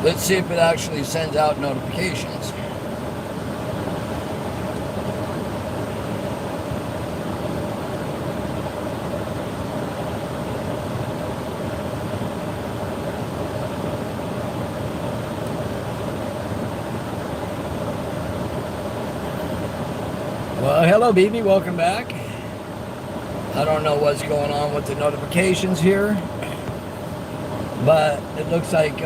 Let's see if it actually sends out notifications. Well, hello, BB. Welcome back. I don't know what's going on with the notifications here, but it looks like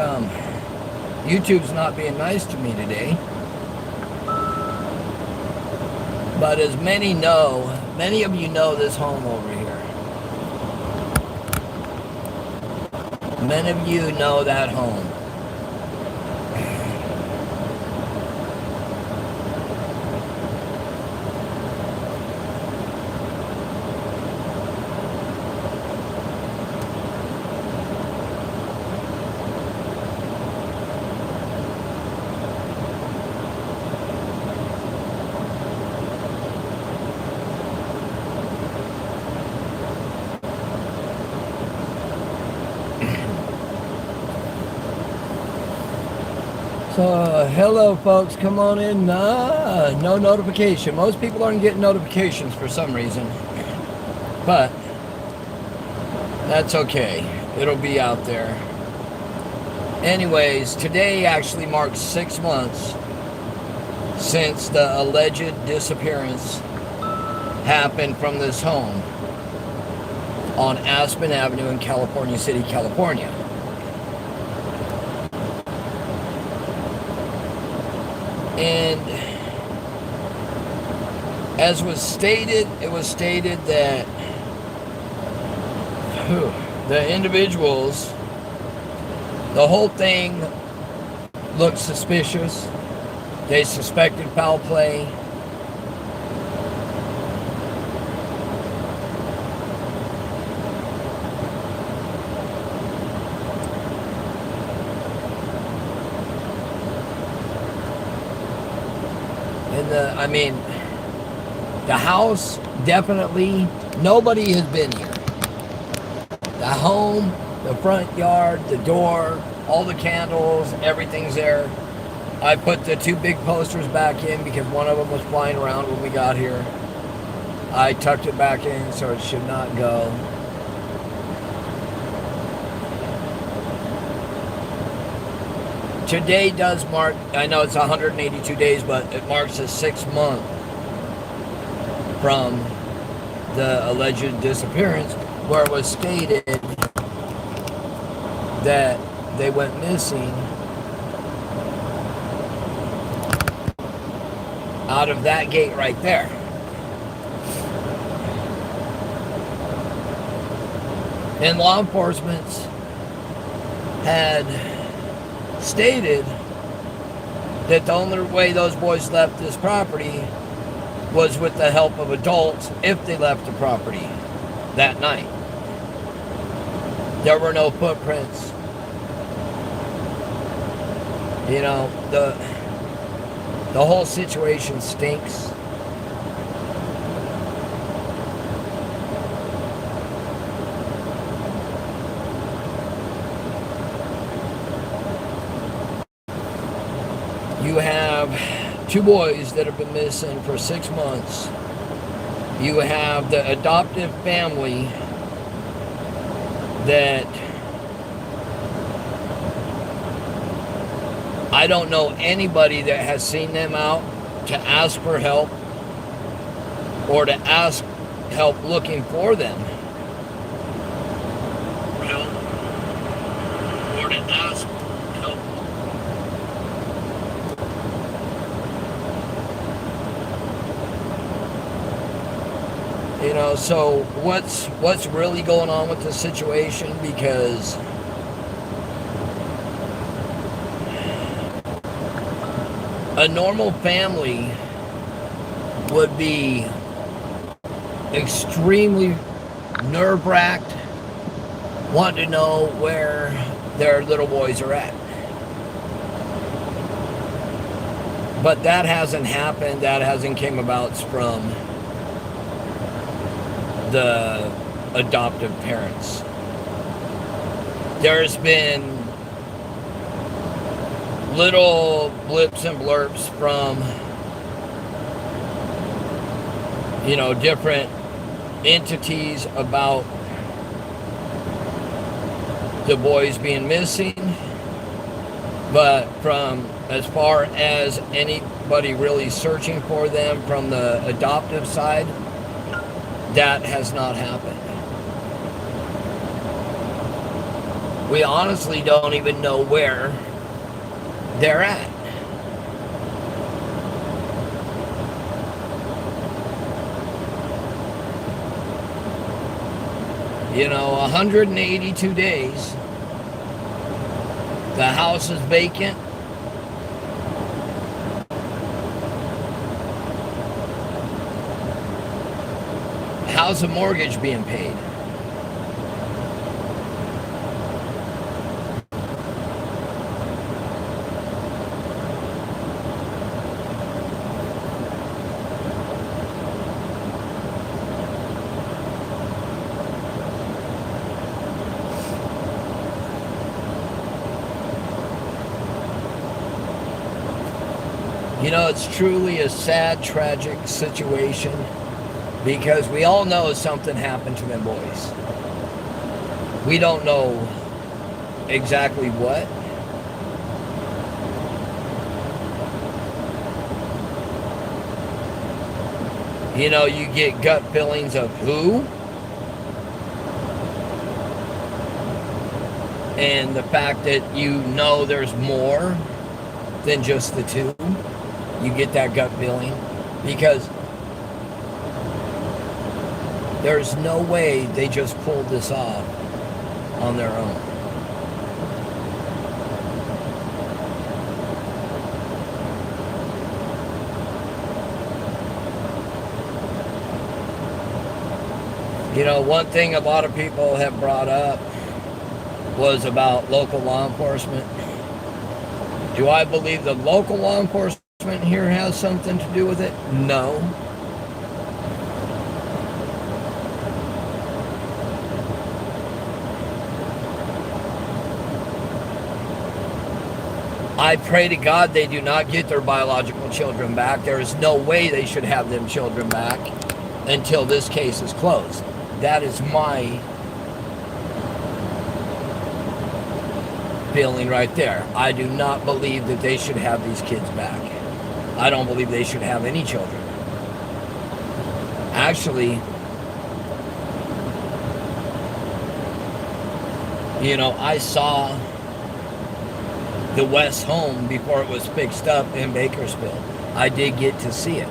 YouTube's not being nice to me today. But as many of you know this home over here. Many of you know that home. So, hello folks, come on in. No notification. Most people aren't getting notifications for some reason. But, that's okay. It'll be out there. Anyways, today actually marks 6 months since the alleged disappearance happened from this home on Aspen Avenue in California City, California. And as was stated, it was stated that the individuals, the whole thing looked suspicious. They suspected foul play. The house, definitely, nobody has been here. The home, the front yard, the door, all the candles, everything's there. I put the 2 big posters back in because one of them was flying around when we got here. I tucked it back in so it should not go. Today does mark, I know it's 182 days, but it marks the 6th month from the alleged disappearance, where it was stated that they went missing out of that gate right there. And law enforcement had stated that the only way those boys left this property was with the help of adults if they left the property that night. There were no footprints. You know, the whole situation stinks. You have 2 boys that have been missing for 6 months. You have the adoptive family that I don't know anybody that has seen them out to ask for help or to ask help looking for them. Or to ask help. You know, so what's really going on with the situation? Because a normal family would be extremely nerve-wracked, wanting to know where their little boys are at. But that hasn't happened. That hasn't came about from the adoptive parents. There's been little blips and blurps from, different entities about the boys being missing. But from as far as anybody really searching for them from the adoptive side, that has not happened. We honestly don't even know where they're at. You know, 182 days. The house is vacant. How's the mortgage being paid? You know, it's truly a sad, tragic situation because we all know something happened to them boys. We don't know exactly what. You know, you get gut feelings of who. And the fact that you know there's more than just the two. You get that gut feeling because there's no way they just pulled this off on their own. You know, one thing a lot of people have brought up was about local law enforcement. Do I believe the local law enforcement here has something to do with it? No. I pray to God they do not get their biological children back. There is no way they should have them children back until this case is closed. That is my feeling right there. I do not believe that they should have these kids back. I don't believe they should have any children. Actually, you know, I saw the West home before it was fixed up in Bakersfield. I did get to see it.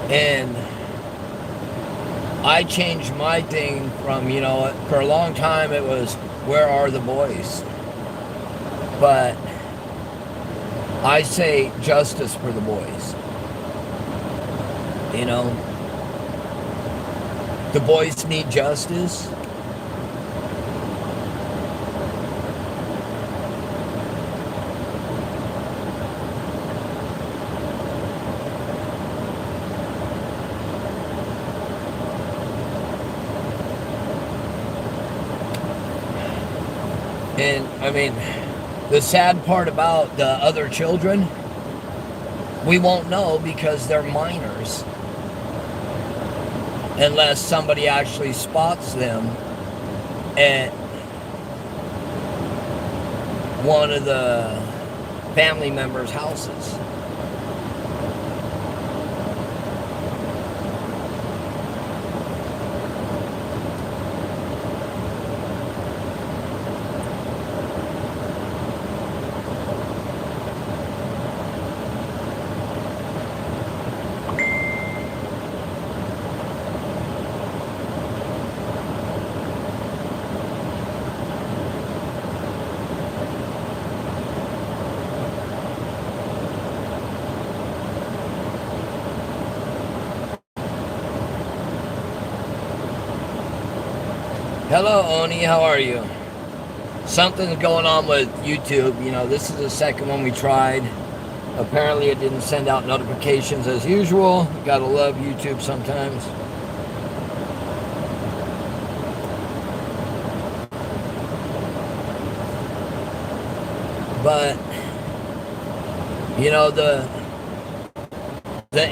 And I changed my thing from, you know, for a long time it was, where are the boys? But I say justice for the boys. You know, the boys need justice. And I mean, the sad part about the other children, we won't know because they're minors. Unless somebody actually spots them at one of the family members' houses. Hello, Oni, how are you? Something's going on with YouTube. You know, this is the second one we tried. Apparently it didn't send out notifications as usual. You gotta love YouTube sometimes. But you know, the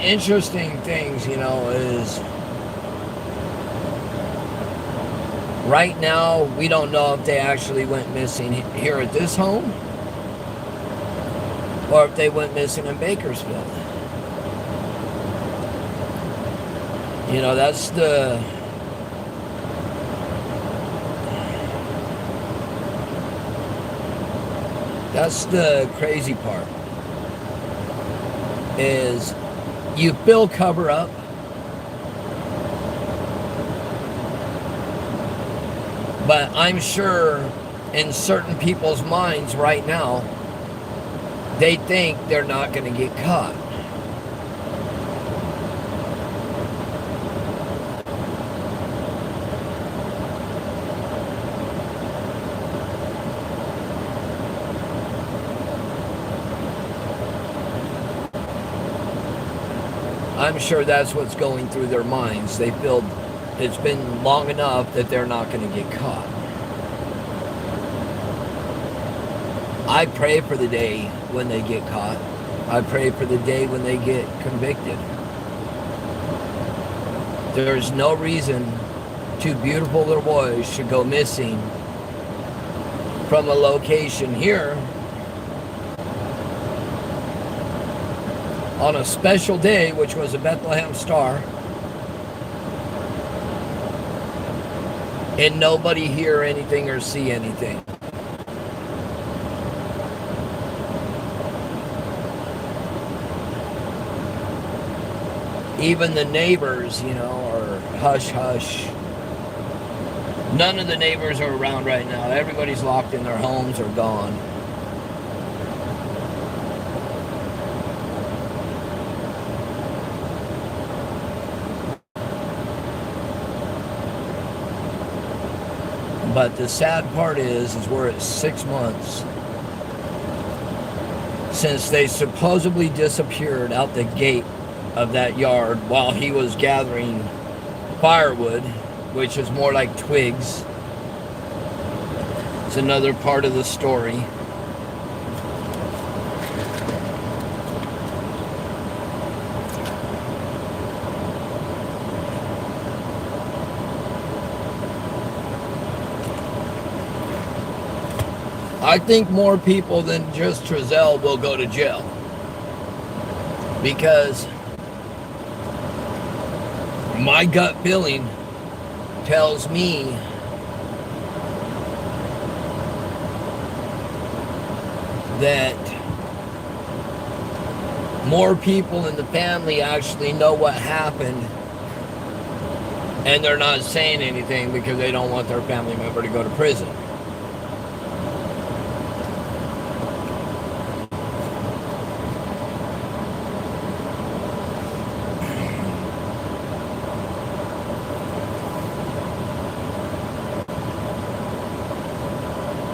interesting things, you know, is right now we don't know if they actually went missing here at this home or if they went missing in Bakersfield. You know, that's the crazy part, is you feel cover up, but I'm sure in certain people's minds right now, they think they're not going to get caught. I'm sure that's what's going through their minds. They feel it's been long enough that they're not going to get caught. I pray for the day when they get caught. I pray for the day when they get convicted. There's no reason two beautiful little boys should go missing from a location here on a special day, which was a Bethlehem Star, and nobody hear anything or see anything. Even the neighbors, you know, are hush hush. None of the neighbors are around right now. Everybody's locked in their homes or gone. But the sad part is we're at 6 months since they supposedly disappeared out the gate of that yard while he was gathering firewood, which is more like twigs. It's another part of the story. I think more people than just Trezell will go to jail, because my gut feeling tells me that more people in the family actually know what happened, and they're not saying anything because they don't want their family member to go to prison.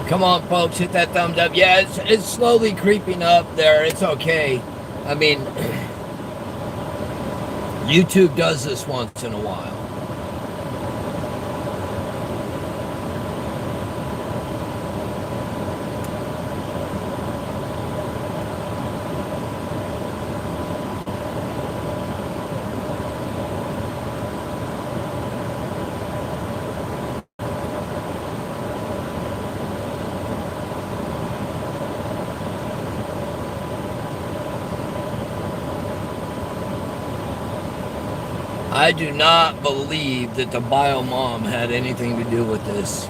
Come on, folks, hit that thumbs up. Yeah, it's slowly creeping up there. It's okay. I mean, YouTube does this once in a while. I do not believe that the bio mom had anything to do with this.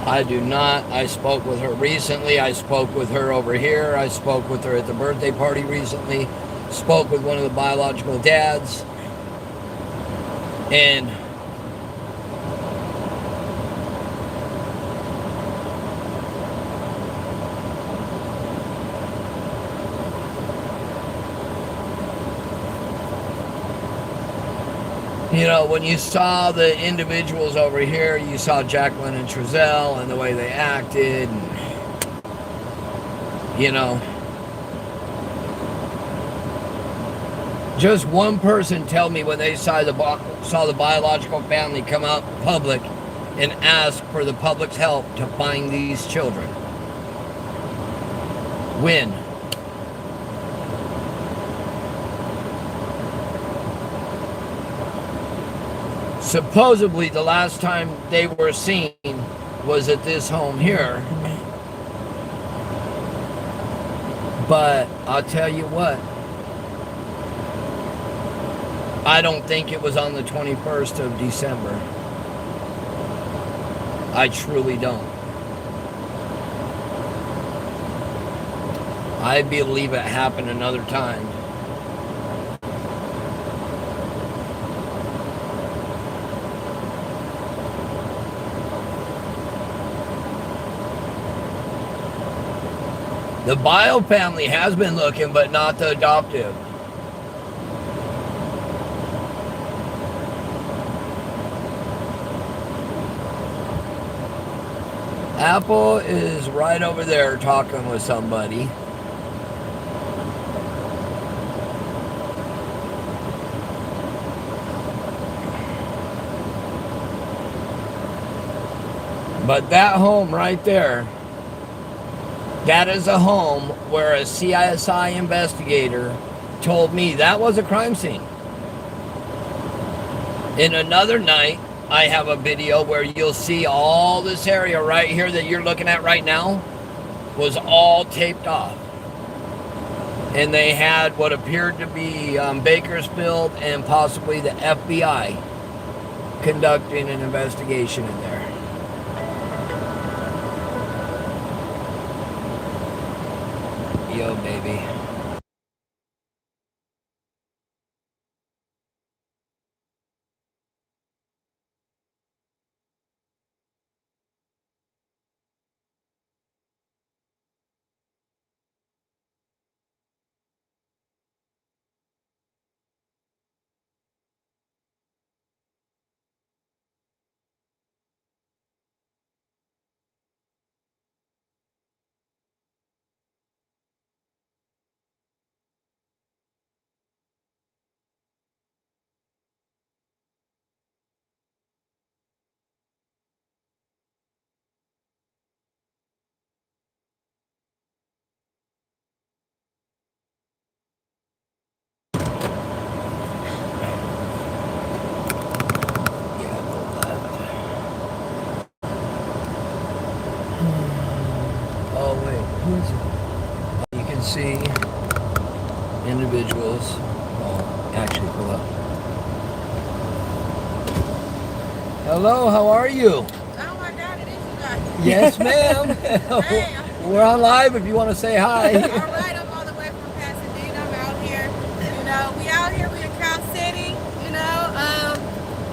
I do not. I spoke with her recently. I spoke with her over here. I spoke with her at the birthday party recently. Spoke with one of the biological dads. And You know, when you saw the individuals over here, you saw Jacqueline and Trezell and the way they acted. And, you know, just one person tell me when they saw the biological family come out public and ask for the public's help to find these children. When? Supposedly the last time they were seen was at this home here. But I'll tell you what, I don't think it was on the 21st of December. I truly don't. I believe it happened another time. The bio family has been looking, but not the adoptive. Apple is right over there talking with somebody. But that home right there, that is a home where a CSI investigator told me that was a crime scene. In another night, I have a video where you'll see all this area right here that you're looking at right now was all taped off. And they had what appeared to be Bakersfield and possibly the FBI conducting an investigation in there. Yo, baby. You can see individuals. Oh, actually, pull up. Hello, how are you? Oh my God, it is you guys. Yes, ma'am. Hey. We're on live if you want to say hi. All right, I'm all the way from Pasadena. I'm out here. You know, we out here. We in Cal City. You know,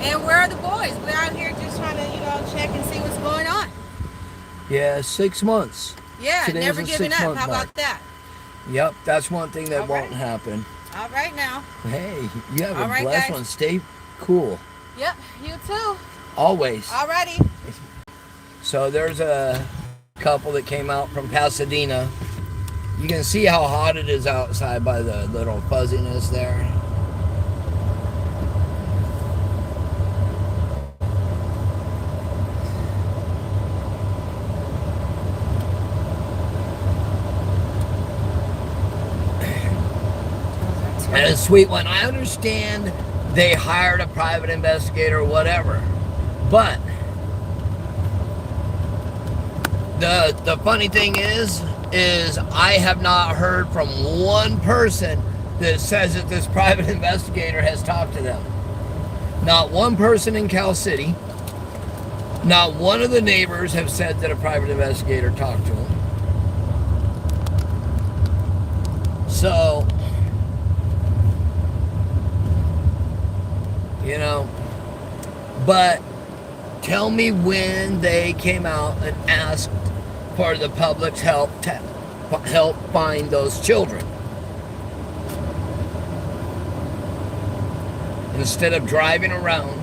and where are the boys? We're out here just trying to, check and see what's going on. Yeah, 6 months. Yeah, Today's never giving up. How mark. about that? Yep, that's one thing that All won't right. happen. All right now. Hey, you have All a right, blessed guys. one. Stay cool. Yep, you too. Always. Alrighty. So there's a couple that came out from Pasadena. You can see how hot it is outside by the little fuzziness there. And a sweet one. I understand they hired a private investigator or whatever, but the funny thing is I have not heard from one person that says that this private investigator has talked to them. Not one person in Cal City. Not one of the neighbors have said that a private investigator talked to them. So, but tell me when they came out and asked for the public's help to help find those children. instead of driving around,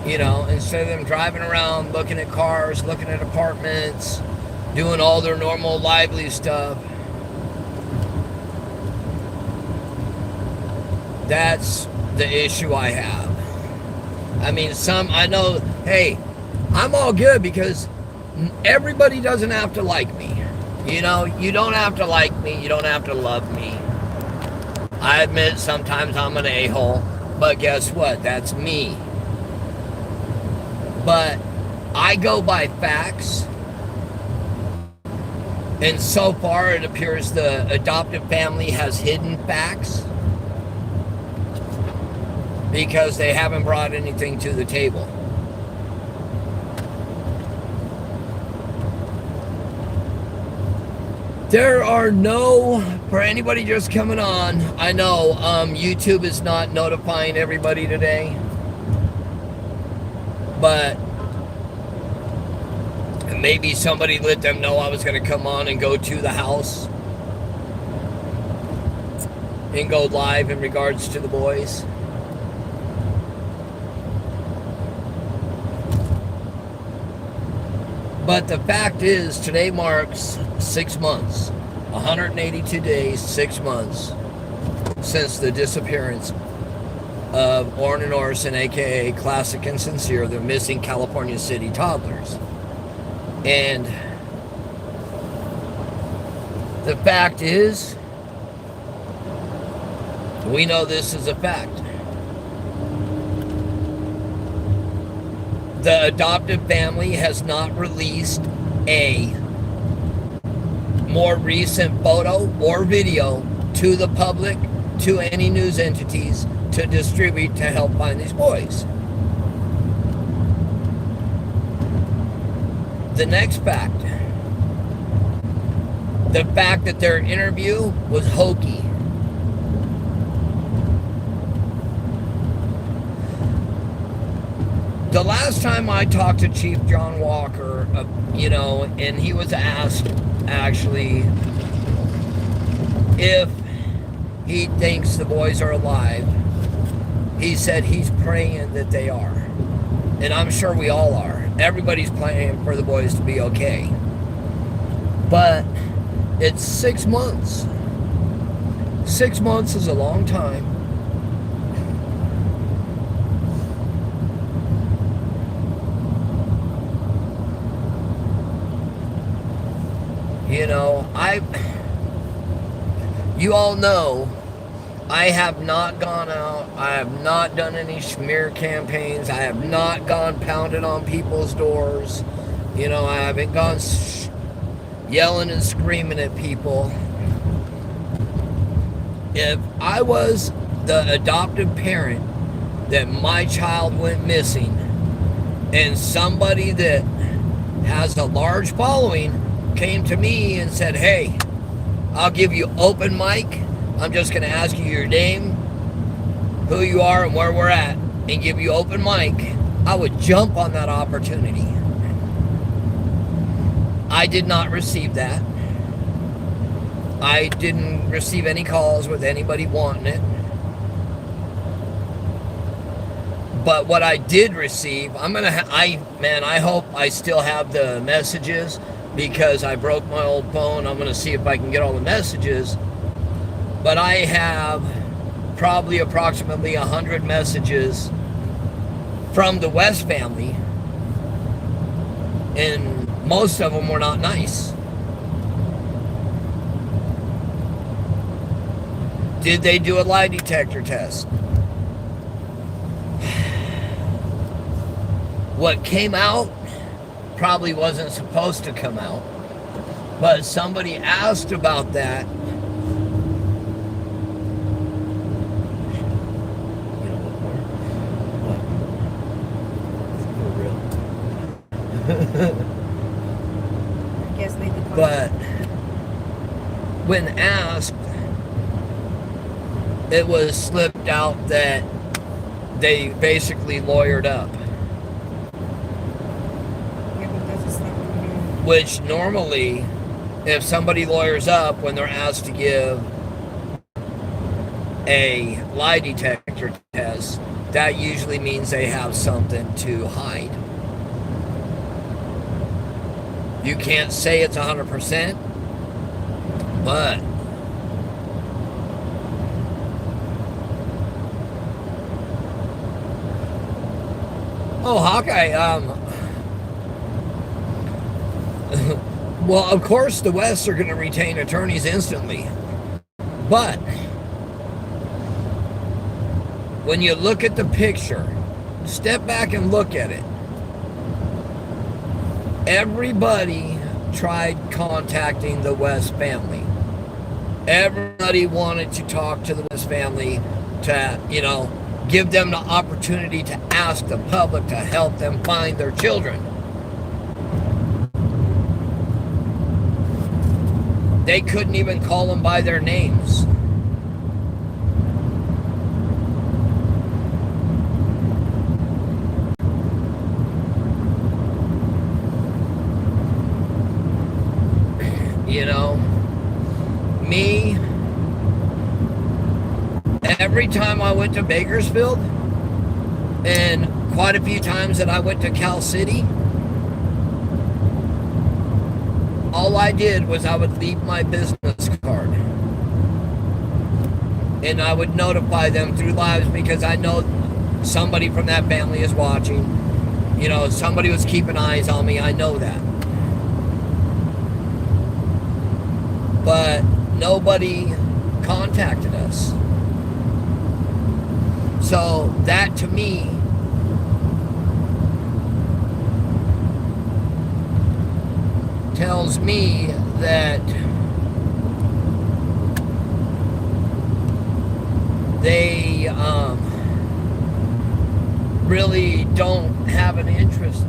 instead of them driving around, looking at cars, looking at apartments, doing all their normal lively stuff. That's the issue I have. I mean, I know, hey, I'm all good because everybody doesn't have to like me. You don't have to like me. You don't have to love me. I admit sometimes I'm an a-hole, but guess what? That's me. But I go by facts, and so far it appears the adoptive family has hidden facts because they haven't brought anything to the table. There are for anybody just coming on, I know YouTube is not notifying everybody today, but maybe somebody let them know I was going to come on and go to the house and go live in regards to the boys. But the fact is, today marks 6 months, 182 days, 6 months since the disappearance of Orrin and Orson, aka Classic and Sincere, the missing California City toddlers. And the fact is, we know this is a fact. The adoptive family has not released a more recent photo or video to the public, to any news entities, to distribute to help find these boys. The next fact, the fact that their interview was hokey. The last time I talked to Chief John Walker, and he was asked, actually, if he thinks the boys are alive, he said he's praying that they are. And I'm sure we all are. Everybody's praying for the boys to be okay. But it's 6 months. 6 months is a long time. You all know, I have not gone out, I have not done any smear campaigns, I have not gone pounded on people's doors, I haven't gone yelling and screaming at people. If I was the adoptive parent that my child went missing, and somebody that has a large following came to me and said, hey, I'll give you open mic, I'm just going to ask you your name, who you are, and where we're at, and give you open mic, I would jump on that opportunity. I did not receive that. I didn't receive any calls with anybody wanting it. But what I did receive, I hope I still have the messages, because I broke my old phone. I'm going to see if I can get all the messages. But I have probably approximately 100 messages from the West family, and most of them were not nice. Did they do a lie detector test? What came out probably wasn't supposed to come out, but somebody asked about that. I guess they did. But when asked, it was slipped out that they basically lawyered up. Which normally, if somebody lawyers up when they're asked to give a lie detector test, that usually means they have something to hide. You can't say it's 100%, but oh, Hawkeye, well, of course the West are going to retain attorneys instantly, but when you look at the picture, step back and look at it. Everybody tried contacting the West family. Everybody wanted to talk to the West family to, give them the opportunity to ask the public to help them find their children. They couldn't even call them by their names. Me, every time I went to Bakersfield, and quite a few times that I went to Cal City, all I did was I would leave my business card. And I would notify them through lives because I know somebody from that family is watching. Somebody was keeping eyes on me. I know that. But nobody contacted us. So that to me tells me that they really don't have an interest.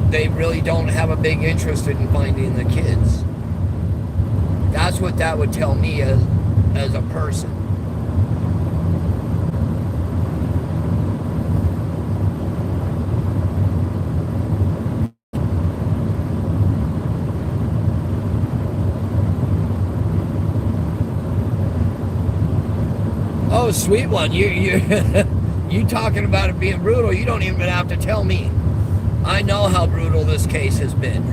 They really don't have a big interest in finding the kids. That's what that would tell me as a person. Oh, sweet one, you talking about it being brutal, you don't even have to tell me. I know how brutal this case has been.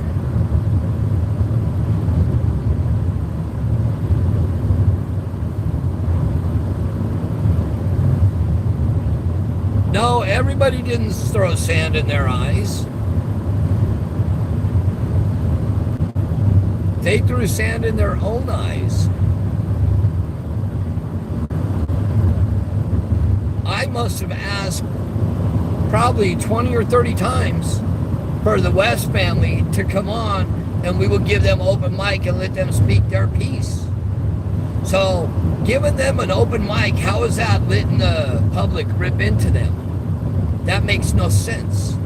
No, everybody didn't throw sand in their eyes. They threw sand in their own eyes. I must have asked probably 20 or 30 times for the West family to come on, and we would give them open mic and let them speak their piece. So giving them an open mic, how is that letting the public rip into them? That makes no sense.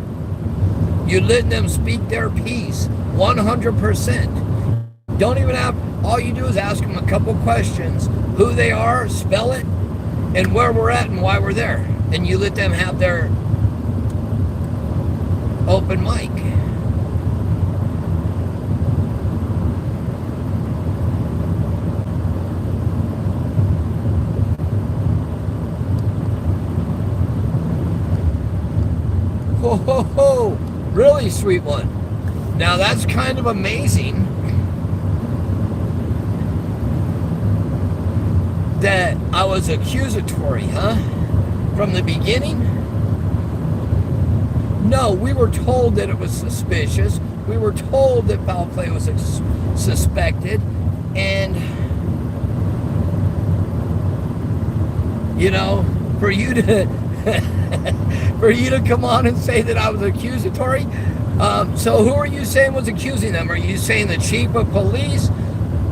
You're letting them speak their piece 100%. Don't even have, all you do is ask them a couple questions, who they are, spell it, and where we're at and why we're there. And you let them have their open mic. Ho ho ho! Really, sweet one. Now that's kind of amazing that I was accusatory, huh? From the beginning? No, we were told that it was suspicious. We were told that foul play was suspected. And, for you to for you to come on and say that I was accusatory. So who are you saying was accusing them? Are you saying the chief of police,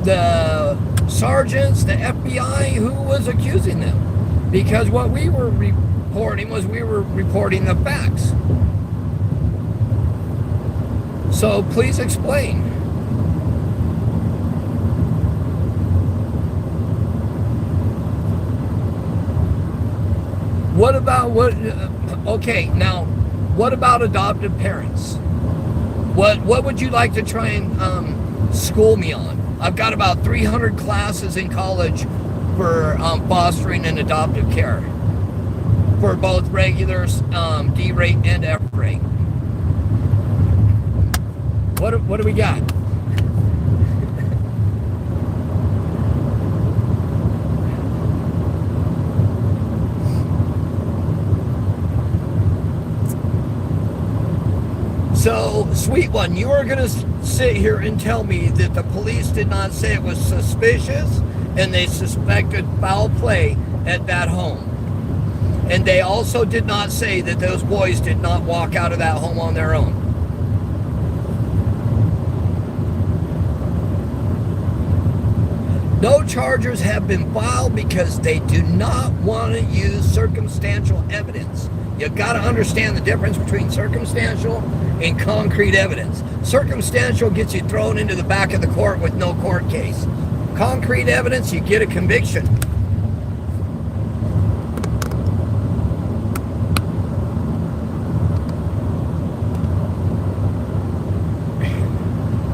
the sergeants, the FBI? Who was accusing them? Because what we were reporting was we were reporting the facts. So please explain. What about okay, now what about adoptive parents? What would you like to try and school me on. I've got about 300 classes in college for fostering and adoptive care for both regular D rate and F rate. What do we got? So, sweet one, you are going to sit here and tell me that the police did not say it was suspicious and they suspected foul play at that home. And they also did not say that those boys did not walk out of that home on their own. No charges have been filed because they do not want to use circumstantial evidence. You got to understand the difference between circumstantial and concrete evidence. Circumstantial gets you thrown into the back of the court with no court case. Concrete evidence, you get a conviction.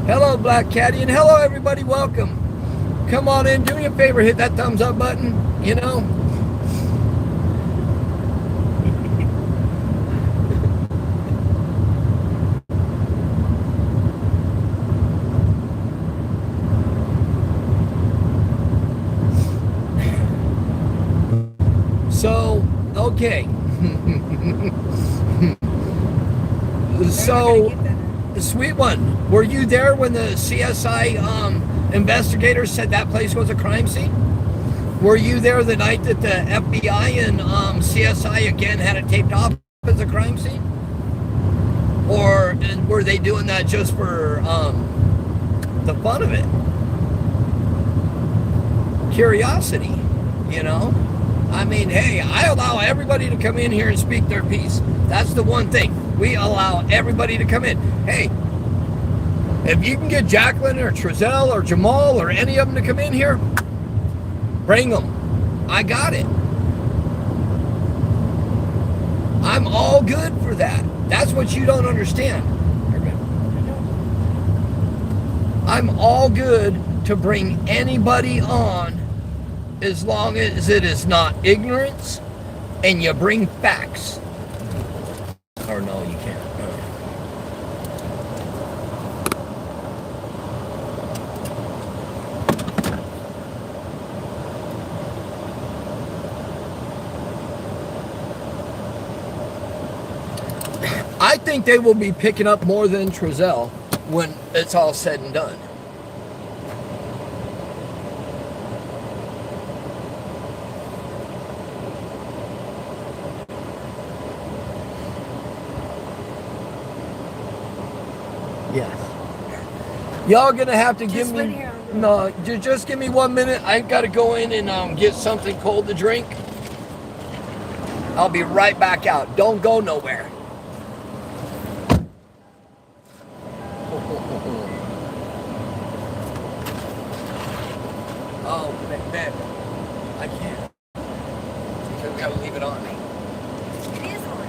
Hello, Black Caddy, and hello, everybody. Welcome. Come on in. Do me a favor. Hit that thumbs up button. You know. So, okay. So, sweet one, were you there when the CSI investigators said that place was a crime scene? Were you there the night that the FBI and CSI again had it taped off as a crime scene? Or were they doing that just for the fun of it? Curiosity, you know? I mean, hey, I allow everybody to come in here and speak their piece. That's the one thing. We allow everybody to come in. Hey, if you can get Jacqueline or Trezell or Jamal or any of them to come in here, bring them. I got it. I'm all good for that. That's what you don't understand. I'm all good to bring anybody on as long as it is not ignorance and you bring facts. Or no, you can't. I think they will be picking up more than Trezell when it's all said and done. Yes. Y'all gonna have to give me no. Just give me 1 minute. I gotta go in and get something cold to drink. I'll be right back out. Don't go nowhere. Oh, man, I can't. Because we gotta leave it on. It is on.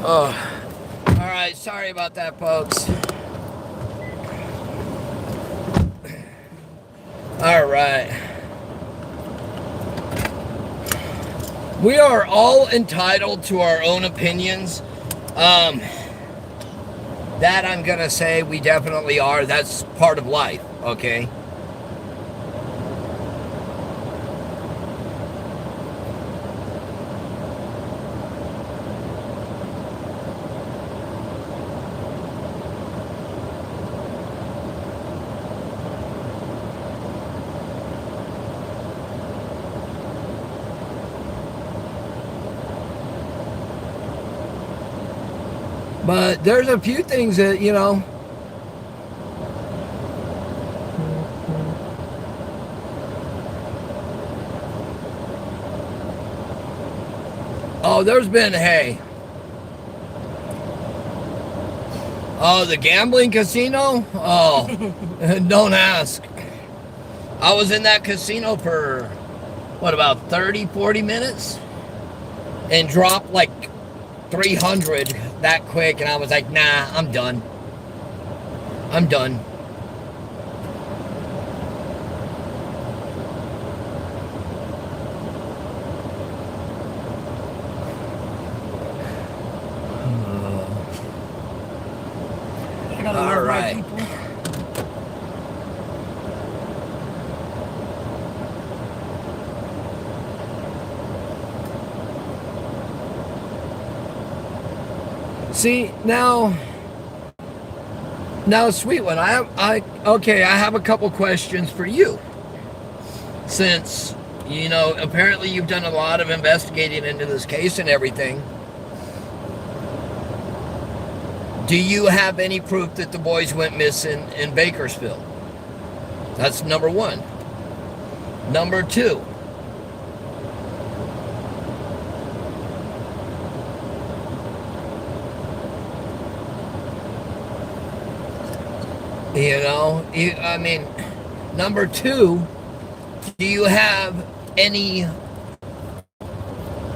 Oh, all right. Sorry about that, folks. All right. We are all entitled to our own opinions. That I'm gonna say we definitely are. That's part of life, okay? But there's a few things that, you know, oh, there's been, hey, oh, the gambling casino? Oh, don't ask. I was in that casino for, what, about 30, 40 minutes? And dropped like 300 that quick, and I was like, nah, I'm done. I'm done. All right. See, now, sweet one, okay, I have a couple questions for you. Since, you know, apparently you've done a lot of investigating into this case and everything. Do you have any proof that the boys went missing in Bakersfield? That's number one. Number two. You know, I mean, number two, do you have any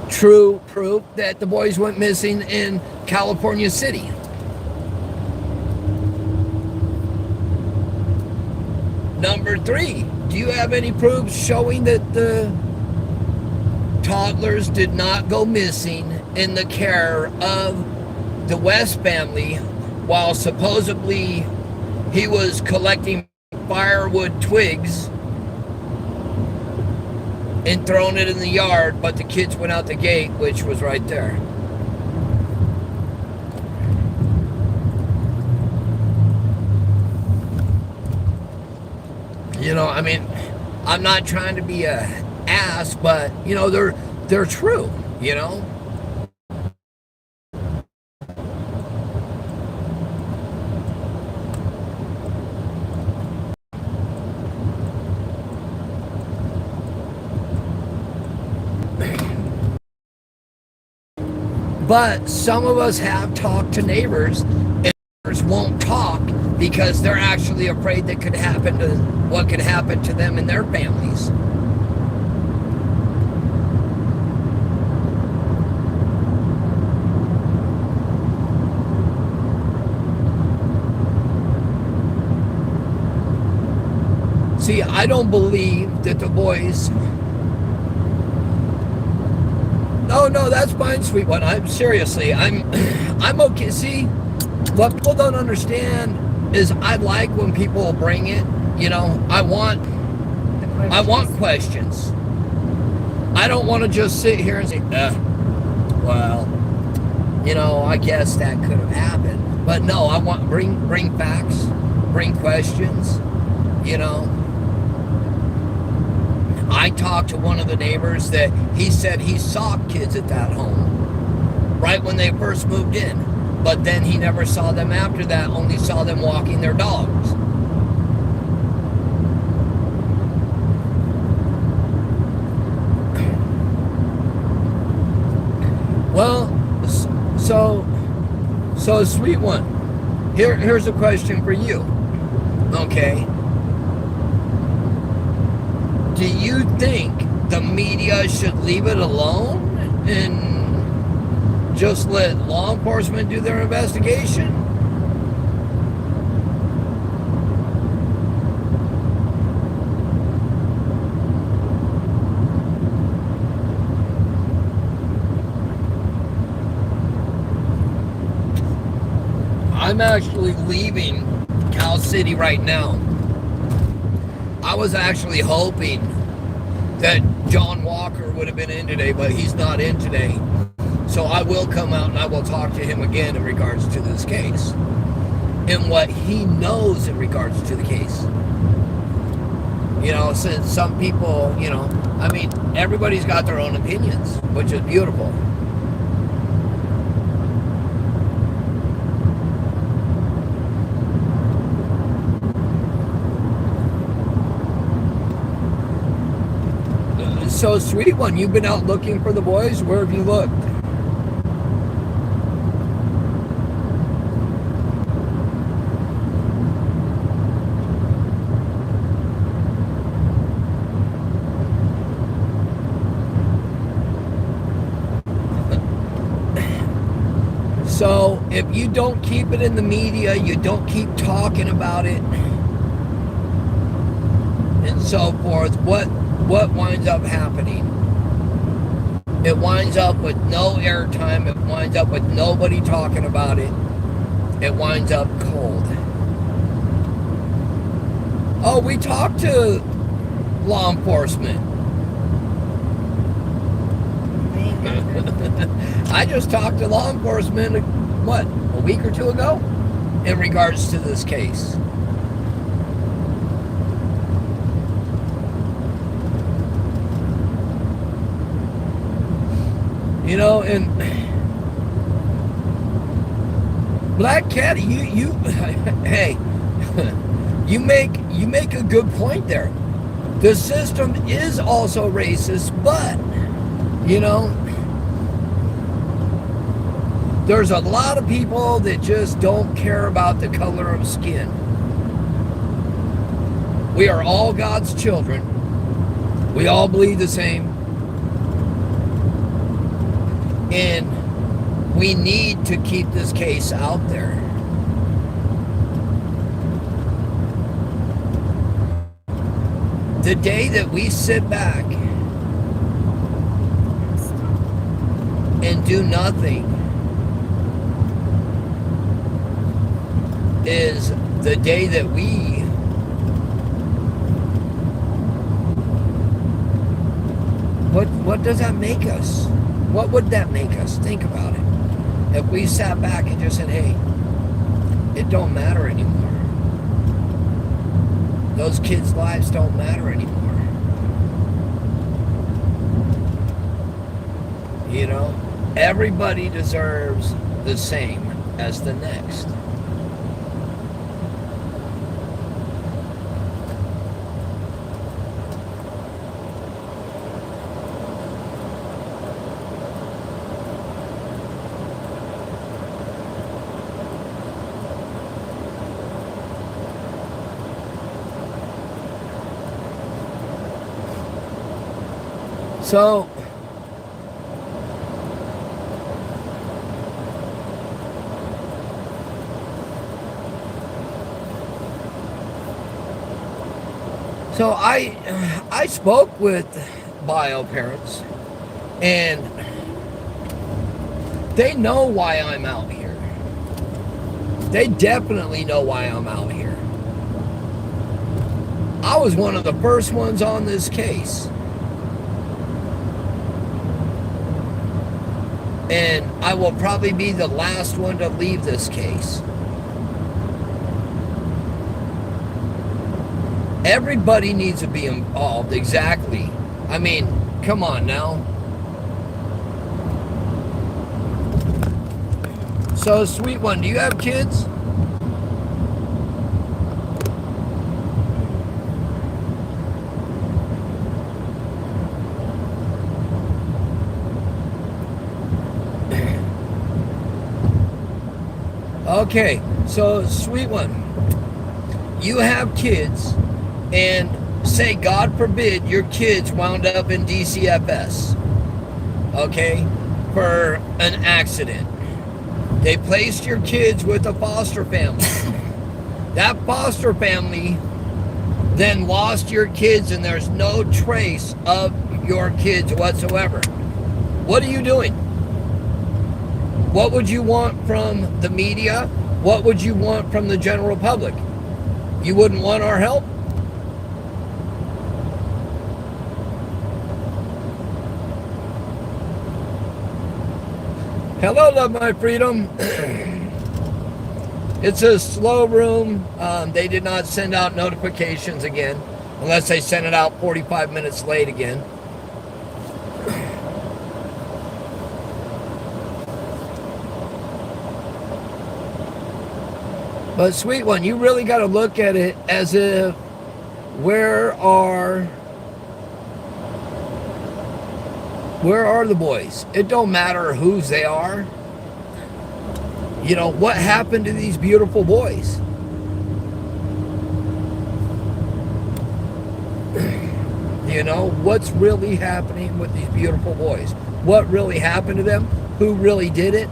true proof that the boys went missing in California City? Number three, do you have any proof showing that the toddlers did not go missing in the care of the West family while supposedly he was collecting firewood twigs and throwing it in the yard, but the kids went out the gate, which was right there? You know, I mean, I'm not trying to be a ass, but you know, they're true, you know? But some of us have talked to neighbors, and neighbors won't talk because they're actually afraid that could happen to what could happen to them and their families. See, I don't believe that the boys. No, that's fine, sweet one. I'm okay. See, what people don't understand is I like when people bring it. You know, I want questions. I don't want to just sit here and say, well, you know, I guess that could have happened. But no, I want bring facts, bring questions. You know. I talked to one of the neighbors that he said he saw kids at that home right when they first moved in, but then he never saw them after that, only saw them walking their dogs. Well, so sweet one, here's a question for you, okay? Do you think the media should leave it alone and just let law enforcement do their investigation? I'm actually leaving Cal City right now. I was actually hoping that John Walker would have been in today, but he's not in today. So I will come out and I will talk to him again in regards to this case and what he knows in regards to the case. You know, since some people, you know, I mean, everybody's got their own opinions, which is beautiful. So, sweet one, you've been out looking for the boys? Where have you looked? So, if you don't keep it in the media, you don't keep talking about it, and so forth, what winds up happening? It winds up with no airtime. It winds up with nobody talking about it. It winds up cold. Oh, we talked to law enforcement. I just talked to law enforcement, what, a week or two ago? In regards to this case. You know, and Black Cat, you hey, you make a good point there. The system is also racist, but you know, there's a lot of people that just don't care about the color of skin. We are all God's children. We all bleed the same. And we need to keep this case out there. The day that we sit back and do nothing is the day that we what does that make us? What would that make us? Think about it. If we sat back and just said, hey, it don't matter anymore. Those kids' lives don't matter anymore. You know, everybody deserves the same as the next. So, I spoke with bio parents, and they know why I'm out here. They definitely know why I'm out here. I was one of the first ones on this case. And I will probably be the last one to leave this case. Everybody needs to be involved, exactly. I mean, come on now. So, sweet one, do you have kids? Okay, so sweet one, you have kids, and say, God forbid, your kids wound up in DCFS, okay? for an accident. They placed your kids with a foster family. That foster family then lost your kids, and there's no trace of your kids whatsoever. What are you doing? What would you want from the media? What would you want from the general public? You wouldn't want our help? Hello, love my freedom. It's a slow room. They did not send out notifications again, unless they sent it out 45 minutes late again. But sweet one, you really got to look at it as if, where are the boys? It don't matter whose they are. You know, what happened to these beautiful boys? You know, what's really happening with these beautiful boys? What really happened to them? Who really did it?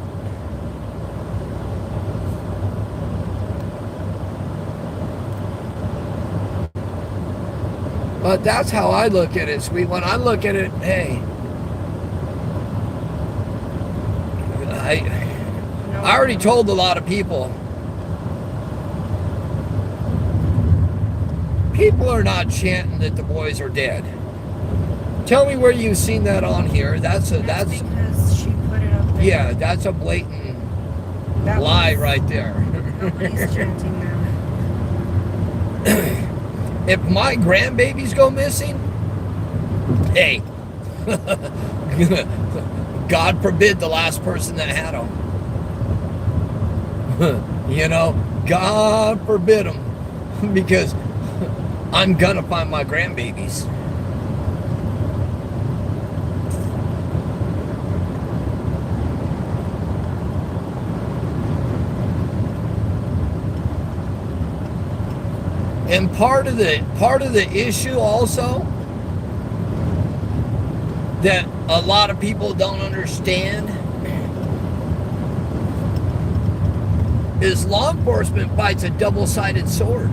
But that's how I look at it, sweet one. I look at it, hey, I already told a lot of people. People are not chanting that the boys are dead. Tell me where you've seen that on here. That's because she put it up there. Yeah, that's a blatant lie right there. Nobody's chanting them. If my grandbabies go missing, hey, God forbid the last person that had them. You know, God forbid them, because I'm gonna find my grandbabies. And part of the issue also that a lot of people don't understand is law enforcement fights a double-sided sword.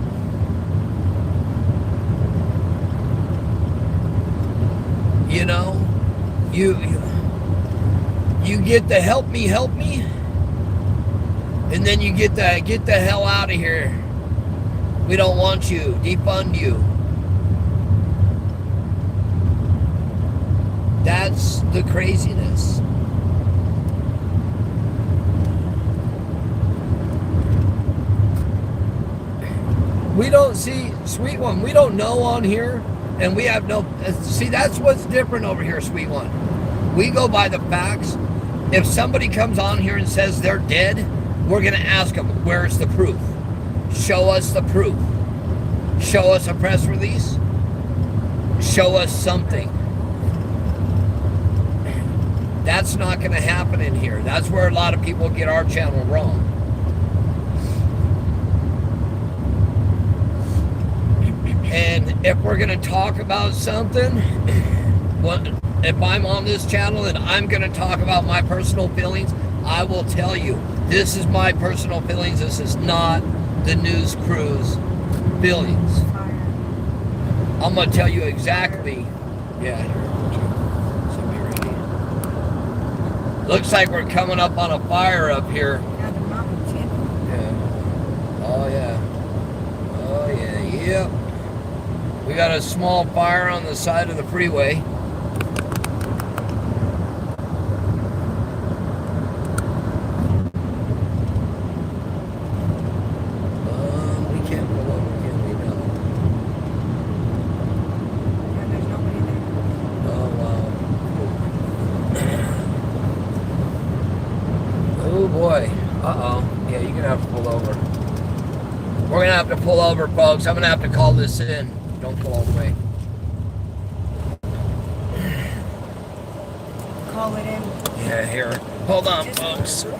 You know, you get the help me, and then you get the hell out of here. We don't want you. Defund you. That's the craziness. We don't see, sweet one, we don't know on here, and we have no, see, that's what's different over here, sweet one. We go by the facts. If somebody comes on here and says they're dead, we're going to ask them, where's the proof? Show us the proof. Show us a press release. Show us something. That's not going to happen in here. That's where a lot of people get our channel wrong. And if we're going to talk about something, if I'm on this channel and I'm going to talk about my personal feelings, I will tell you, this is my personal feelings. This is not the news crew's feelings. I'm going to tell you exactly. Yeah. Looks like we're coming up on a fire up here. Yeah. Oh, yeah. Oh, yeah. Yep. We got a small fire on the side of the freeway. We can't pull over, can we? No. And there's nobody there. Oh, wow. Oh, boy. Uh-oh. Yeah, you're going to have to pull over. We're going to have to pull over, folks. I'm going to have to call this in. Don't pull all the way. Call it in. Yeah, here. Hold on, folks. Yeah,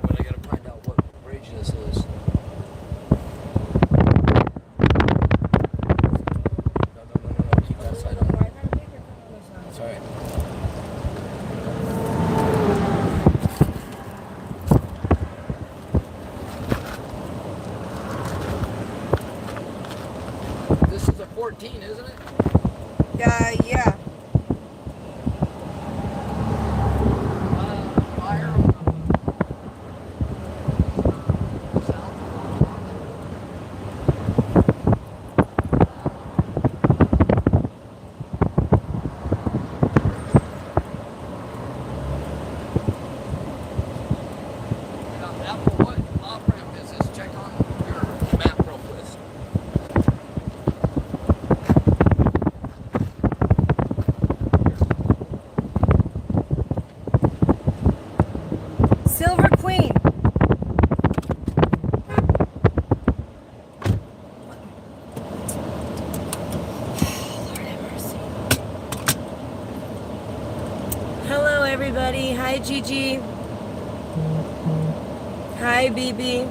but I gotta find out what bridge this is. No. Keep that side on. That's alright. 14, isn't it? Yeah. Fire. Apple, what off-ramp is this? Check on your map real quick. Silver Queen. Lord have mercy. Hello, everybody. Hi, Gigi. Hi, BB.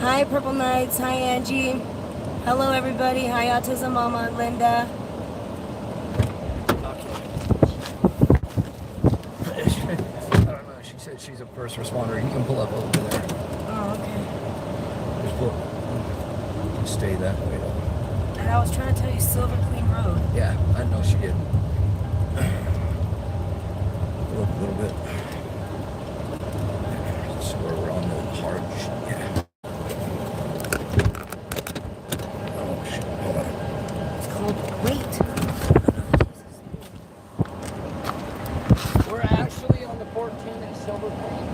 Hi, Purple Knights. Hi, Angie. Hello, everybody. Hi, Autism Mama, Linda. I don't know. She said she's a first responder. You can pull up over there. Oh, okay. Just pull. Stay that way. And I was trying to tell you Silver Queen Road. Yeah, I know she did. A little bit. So we're on the hard. Yeah. Oh shit! Hold on. It's called Wait. We're actually on the 14 at Silver Creek.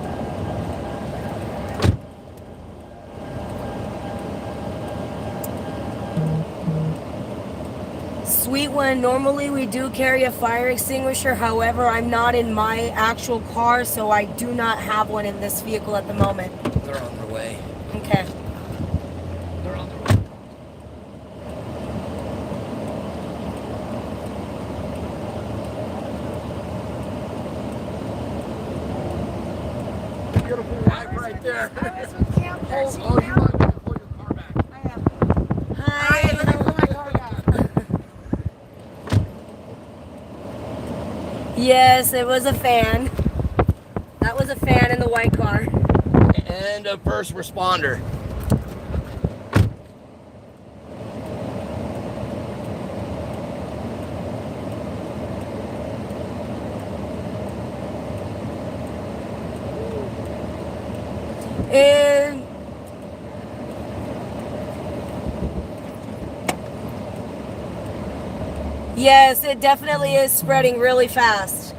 Sweet one, normally we do carry a fire extinguisher. However, I'm not in my actual car, so I do not have one in this vehicle at the moment. They're on their way. Okay. They're on their way. Beautiful wife right there. Oh, you want to pull your car back? Hi. Yes, it was a fan. That was a fan in the white car. And a first responder. And yes, it definitely is spreading really fast.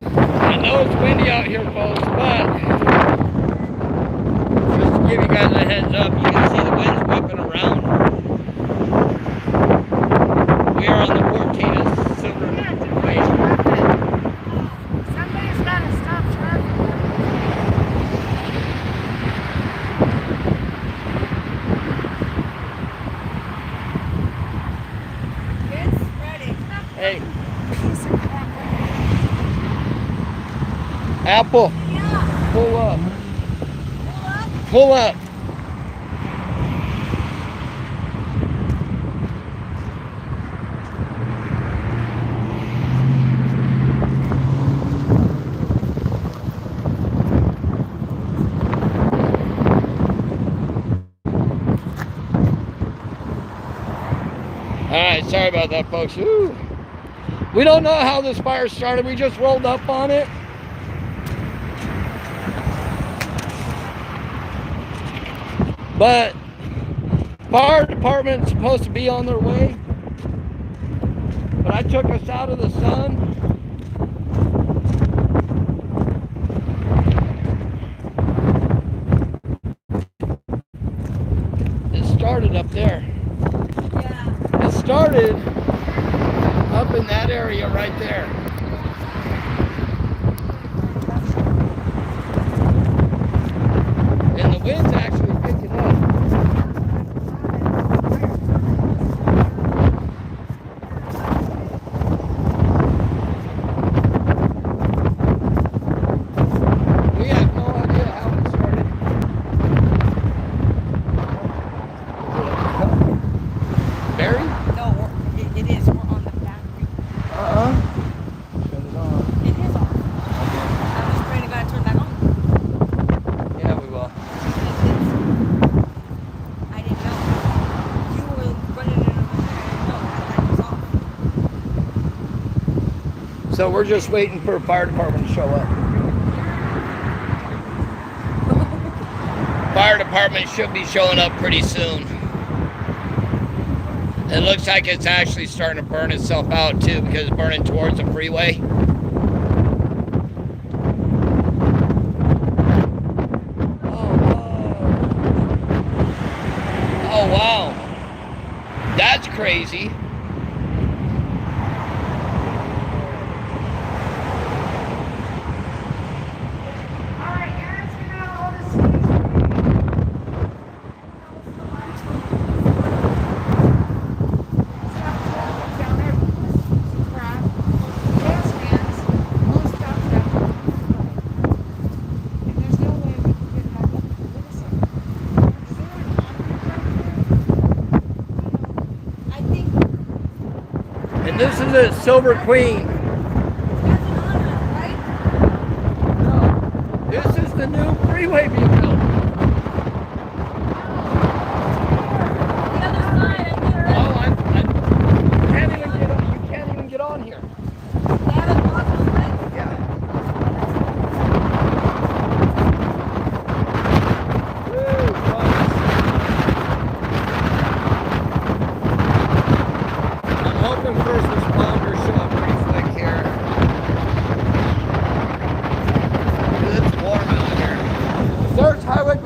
I know it's windy out here, folks, but just to give you guys a heads up, you can see the wind's whipping around. We are on the 14 at Silver Creek. Somebody's got to stop traffic. It's spreading. Hey, Apple, Yeah. pull up. Pull up. Pull up. All right, sorry about that, folks. Woo. We don't know how this fire started. We just rolled up on it. But fire department's supposed to be on their way. But I took us out of the sun. It started up there. Yeah. It started up in that area right there. And the wind's actually picking up. We have no idea how it started. Barry? No, it is. We're on the factory. Turn it on. It is on. Okay. I'm just praying to God to turn that on. Yeah, we will. I didn't know. You were running it over there. I didn't know that was off. So we're just waiting for a fire department to show up. Fire department should be showing up pretty soon. It looks like it's actually starting to burn itself out too, because it's burning towards the freeway. Oh wow. That's crazy. And this is a Silver Queen. No, this is the new freeway being built. Oh, you can't even get on here. Yeah. Woo, I'm hoping first responders show up pretty quick here. It's warm out here. There's Highway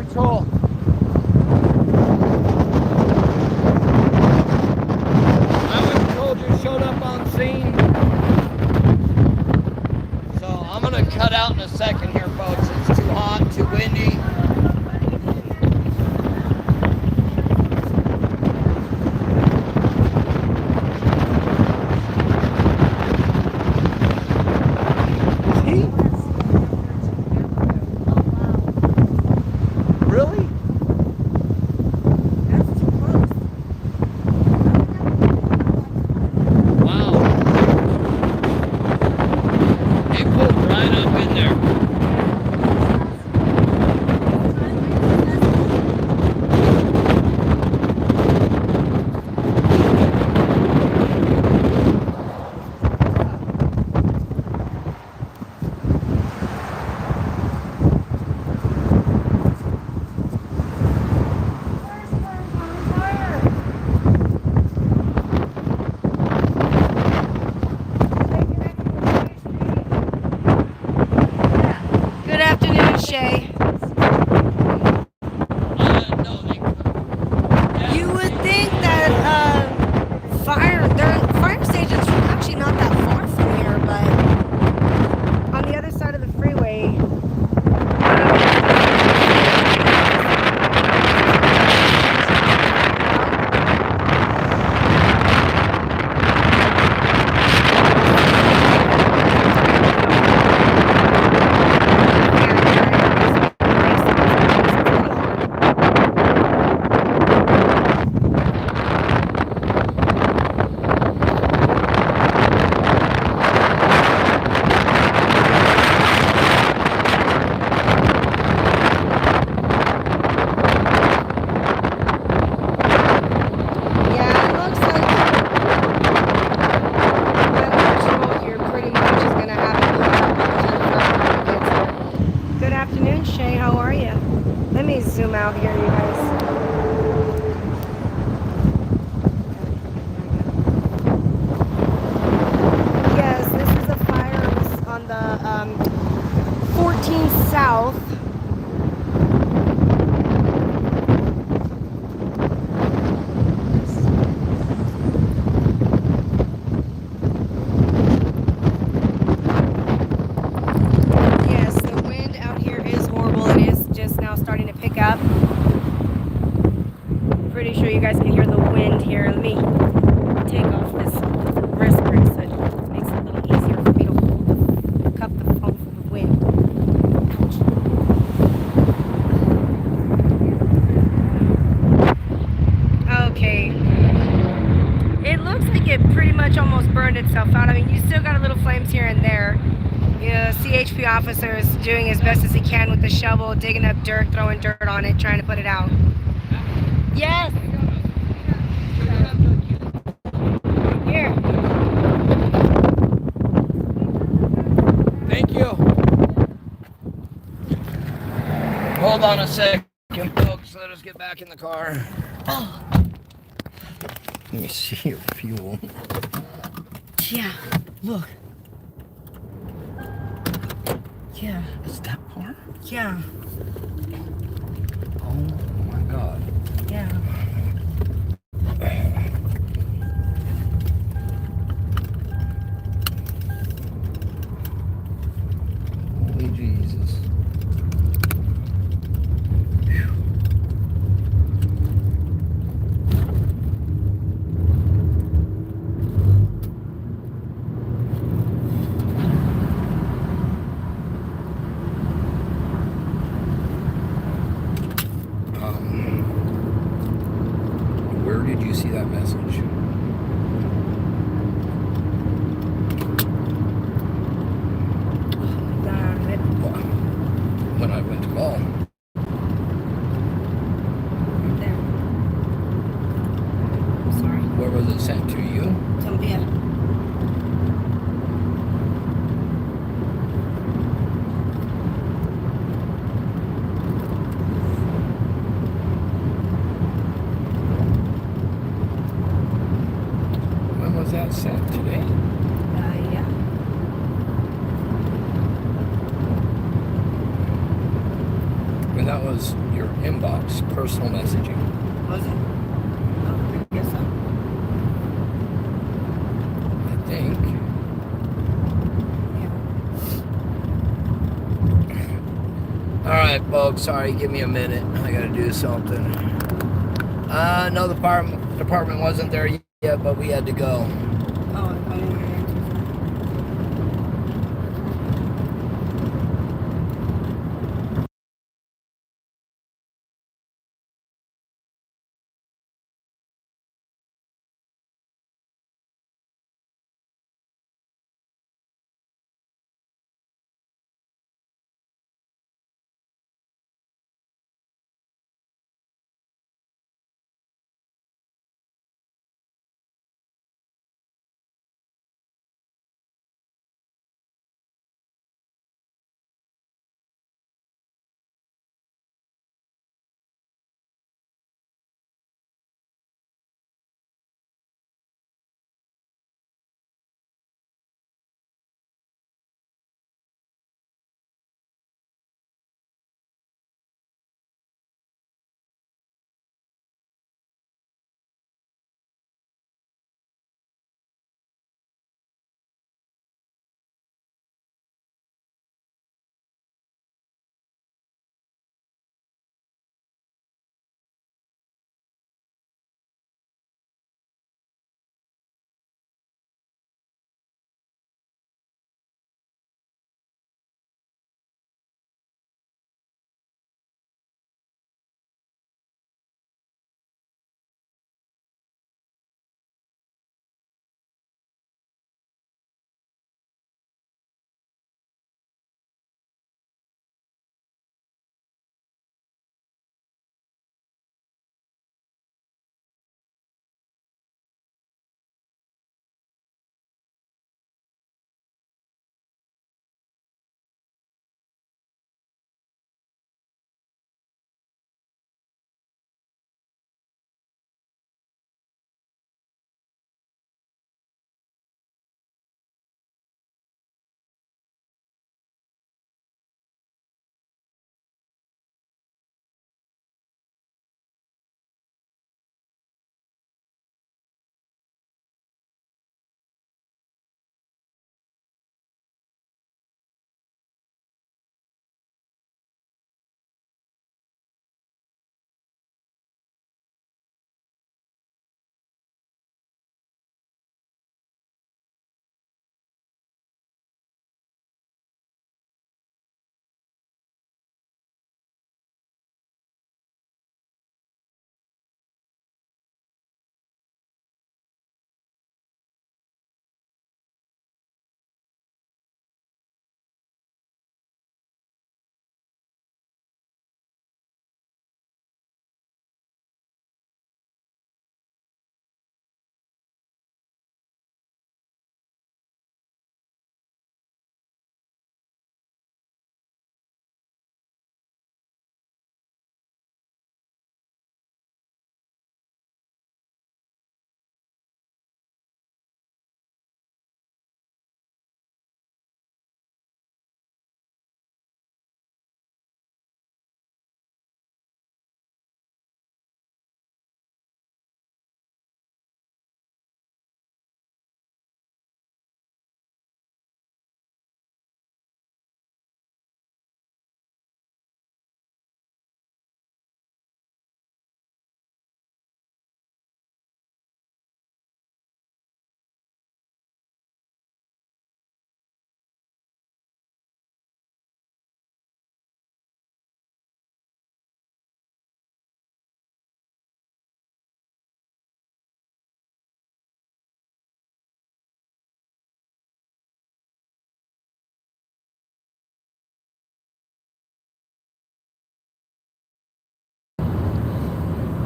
me zoom out here, you guys. Yes, this is a fire on the 14 South. Yes, the wind out here is horrible. It is just now starting to pick up. Pretty sure you guys can hear the wind here. Let me take off this wristband so it makes it a little easier for me to hold the cup the phone from the wind. Ouch. Okay. It looks like it pretty much almost burned itself out. I mean, you still got a little flames here and there. Yeah, CHP officer is doing as best as he can with the shovel, digging up dirt, throwing dirt on it, trying to put it out. Yes. Here. Thank you. Hold on a second, folks. Let us get back in the car. Let me see your fuel. Yeah. Look. Yeah. Is that far? Yeah. Oh my God. Yeah. Holy Jesus. Where did you see that message? When I went to call. There. I'm sorry. Where was it sent to you? Yeah. When was that sent? Today? Yeah. And that was your inbox, personal messaging. Was it? Oh, I guess so. I think. Yeah. All right, folks. Sorry, give me a minute. I gotta do something. No, the fire department wasn't there yet, but we had to go. Oh, I didn't hear it.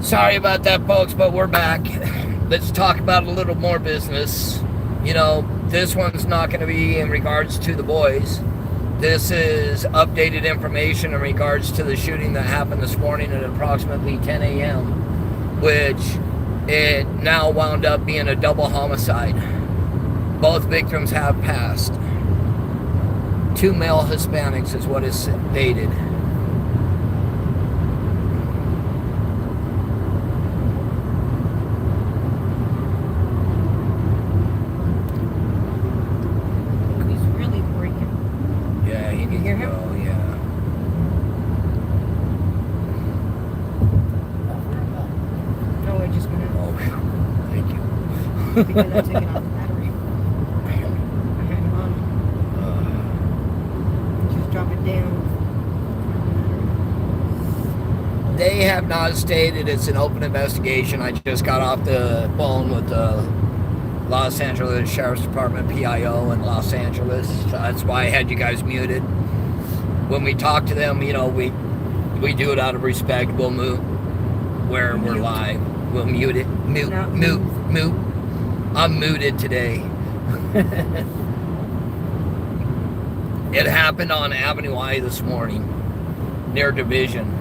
Sorry about that, folks, but we're back. Let's talk about a little more business. You know, this one's not going to be in regards to the boys. This is updated information in regards to the shooting that happened this morning at approximately 10 a.m., which it now wound up being a double homicide. Both victims have passed. 2 male Hispanics is what is stated. He's really breaking. Yeah, he needs hear to him? go, yeah. No, it just went out. Oh, thank you. Because I took it off the battery. I had it on. Just drop it down. They have not stated it's an open investigation. I just got off the phone with the Los Angeles Sheriff's Department PIO in Los Angeles. So that's why I had you guys muted. When we talk to them, you know, we do it out of respect. We'll mute where we're live. We'll mute it. Mute. I'm muted today. It happened on Avenue I this morning, near Division.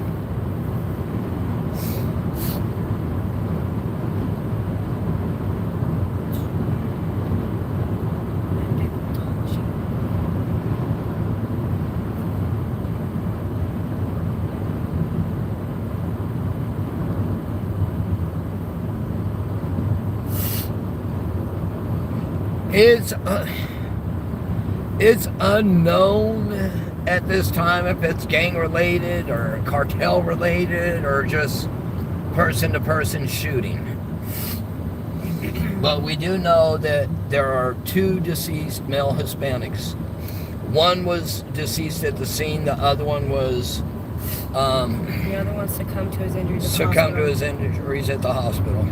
It's unknown at this time if it's gang related or cartel related or just person to person shooting. But we do know that there are 2 deceased male Hispanics. One was deceased at the scene. The other one was The other one succumbed to his injuries. at the hospital.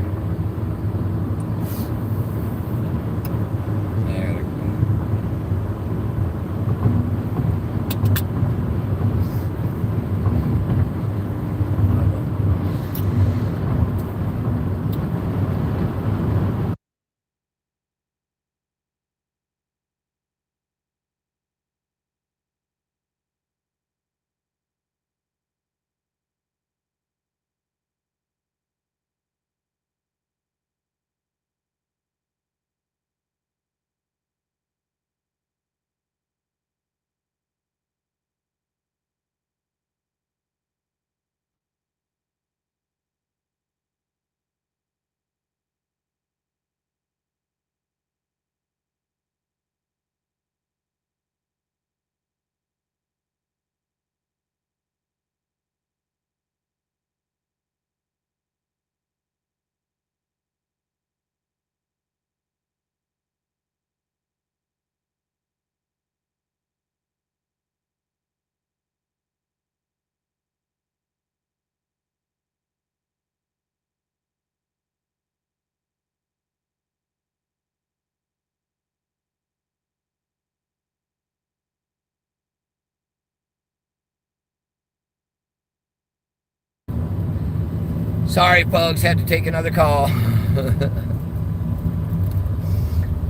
Sorry, folks, had to take another call.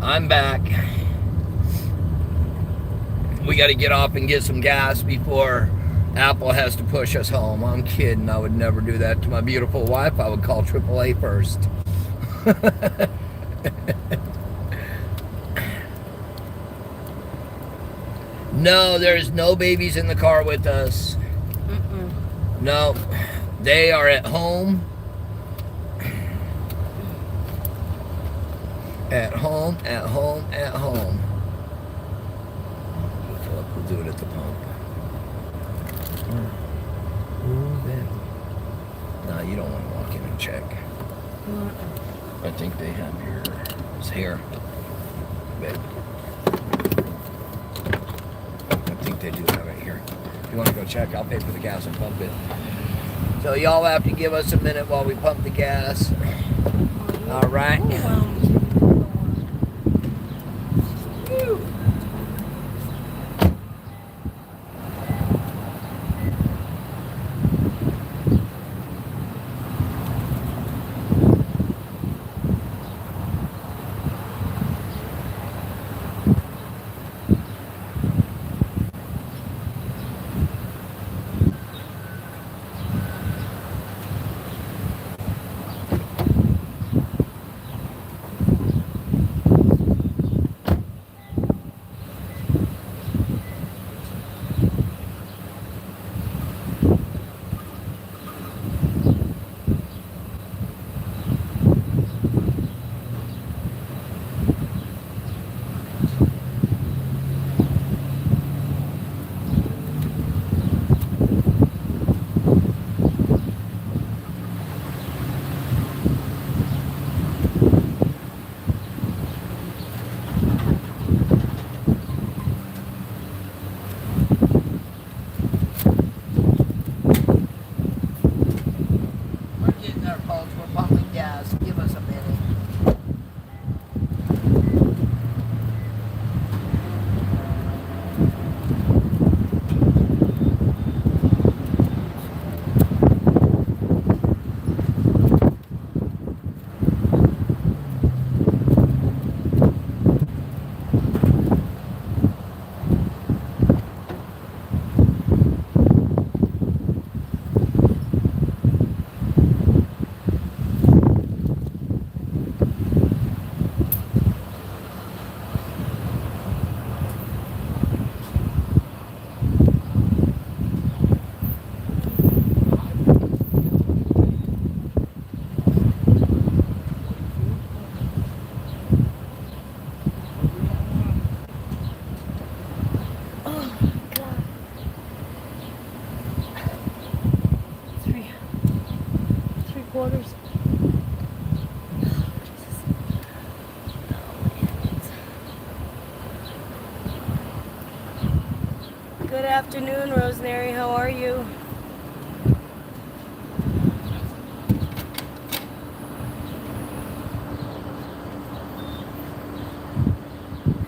I'm back. We got to get off and get some gas before Apple has to push us home. I'm kidding. I would never do that to my beautiful wife. I would call AAA first. No, there's no babies in the car with us. No, they are at home. At home. We'll do it at the pump. No, you don't want to walk in and check. I think they have it's here. Babe. I think they do have it here. If you want to go check, I'll pay for the gas and pump it. So y'all have to give us a minute while we pump the gas. All right. folks. We're pumping gas. Give us a minute. Quarters. Good afternoon, Rosemary. How are you?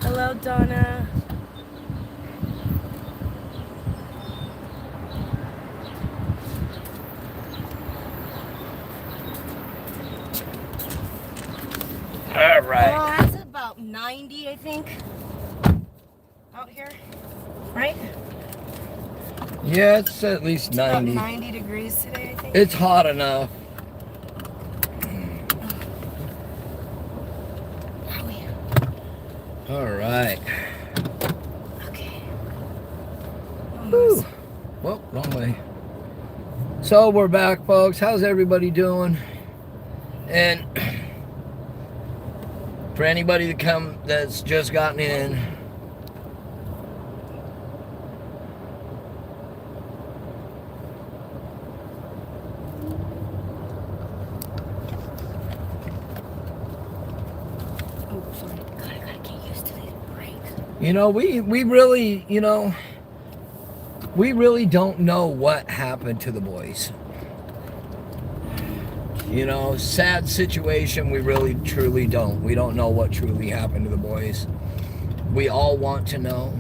Hello, Donna. All right. Oh, that's about 90, I think, out here, right? Yeah, it's at least It's about 90. 90 degrees today, I think. It's hot enough. All right. Okay. Whew. Well, wrong way. So we're back, folks. How's everybody doing? And for anybody that's just gotten in, you know, we really, you know, we really don't know what happened to the boys. You know, sad situation, we really truly don't. We don't know what truly happened to the boys. We all want to know.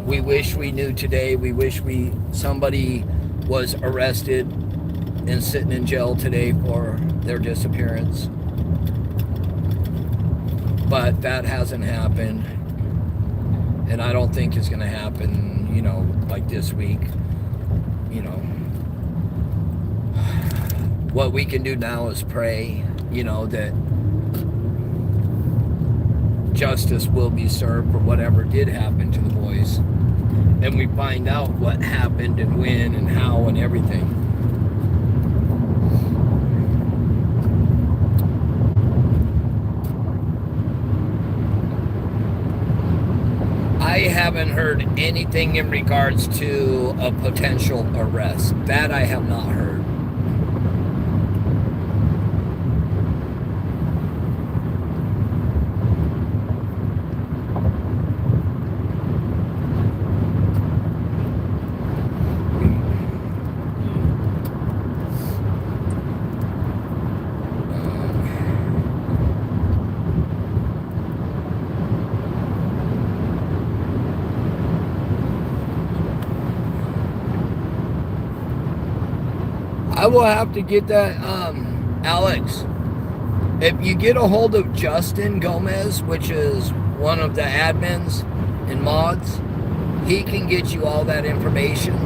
We wish we knew today. We wish somebody was arrested and sitting in jail today for their disappearance. But that hasn't happened. And I don't think it's going to happen, you know, like this week. You know, what we can do now is pray, you know, that justice will be served for whatever did happen to the boys. And we find out what happened and when and how and everything. I haven't heard anything in regards to a potential arrest. That I have not heard. I will have to get that, Alex. If you get a hold of Justin Gomez, which is one of the admins and mods, he can get you all that information.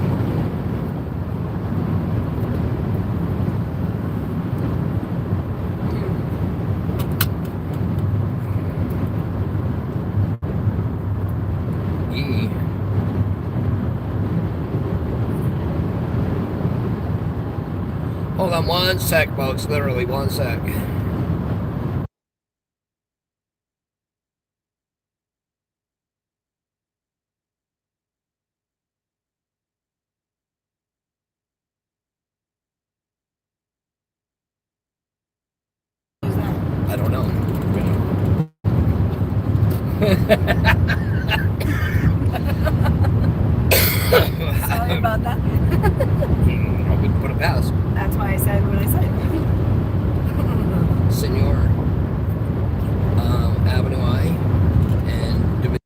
Hold on one sec, folks. Literally one sec. I don't know. Sorry about that. No We can put it past. That's why I said what I said. Senor, Avenue I, and Division.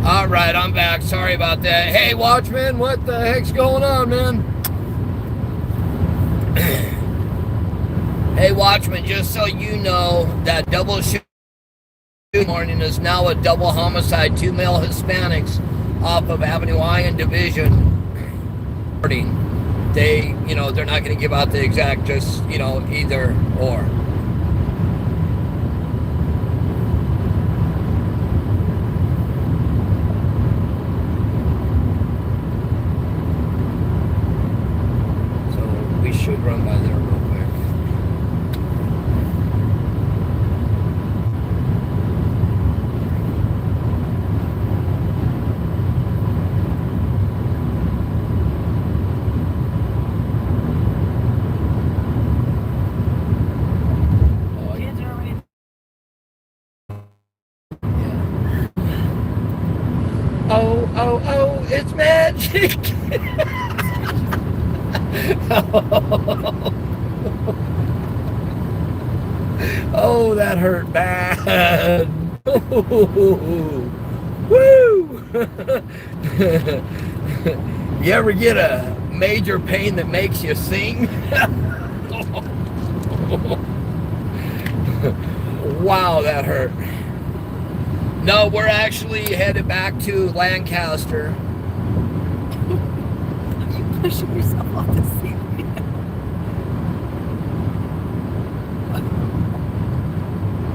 All right, I'm back. Sorry about that. Hey, Watchman, what the heck's going on, man? Hey, Watchman, just so you know, that double shooting morning is now a double homicide. 2 male Hispanics off of Avenue I and Division. They, they're not going to give out the exact, just, either or. Should run by there real quick. Oh, it's magic. Oh, that hurt bad. Woo! You ever get a major pain that makes you sing? Wow, that hurt. No, we're actually headed back to Lancaster. You pushing yourself off the seat.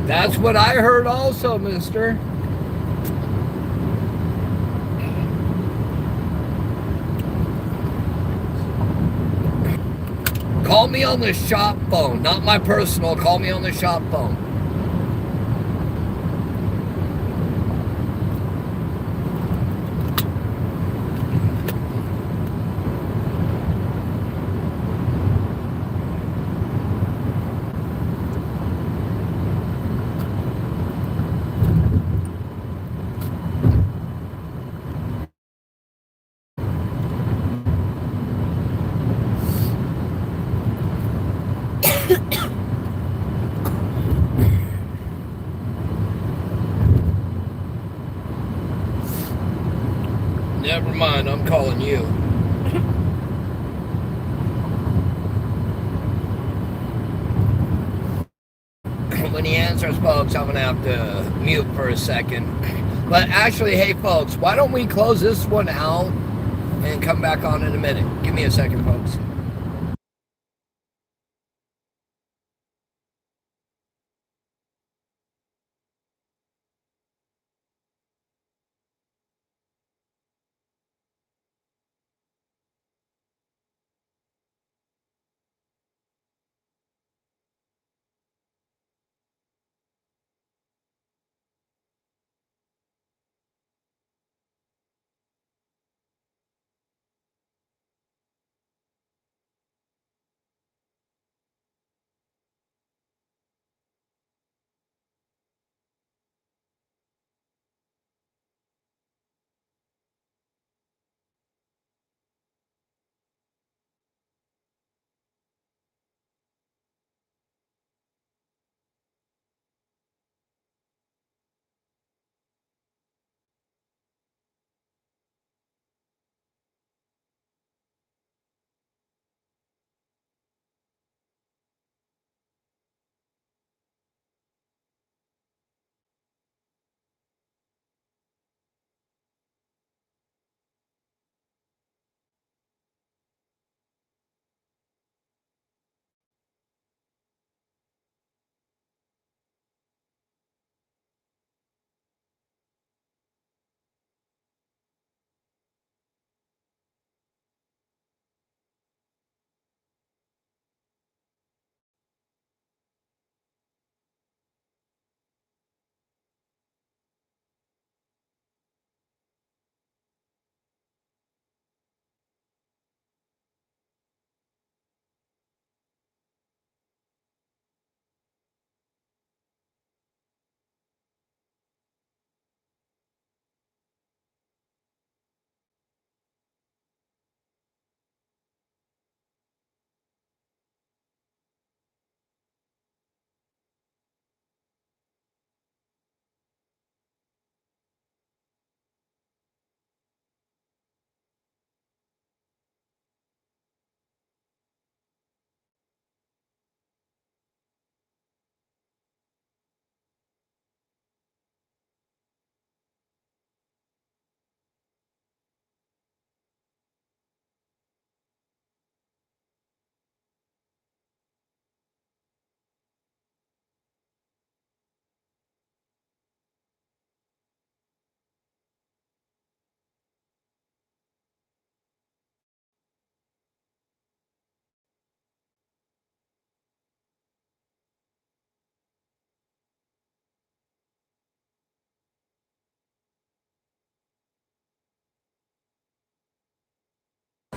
That's what I heard also, mister. Call me on the shop phone, not my personal. Call me on the shop phone. Never mind, I'm calling you. when he answers, folks, I'm going to have to mute for a second. But actually, hey, folks, why don't we close this one out and come back on in a minute? Give me a second, folks.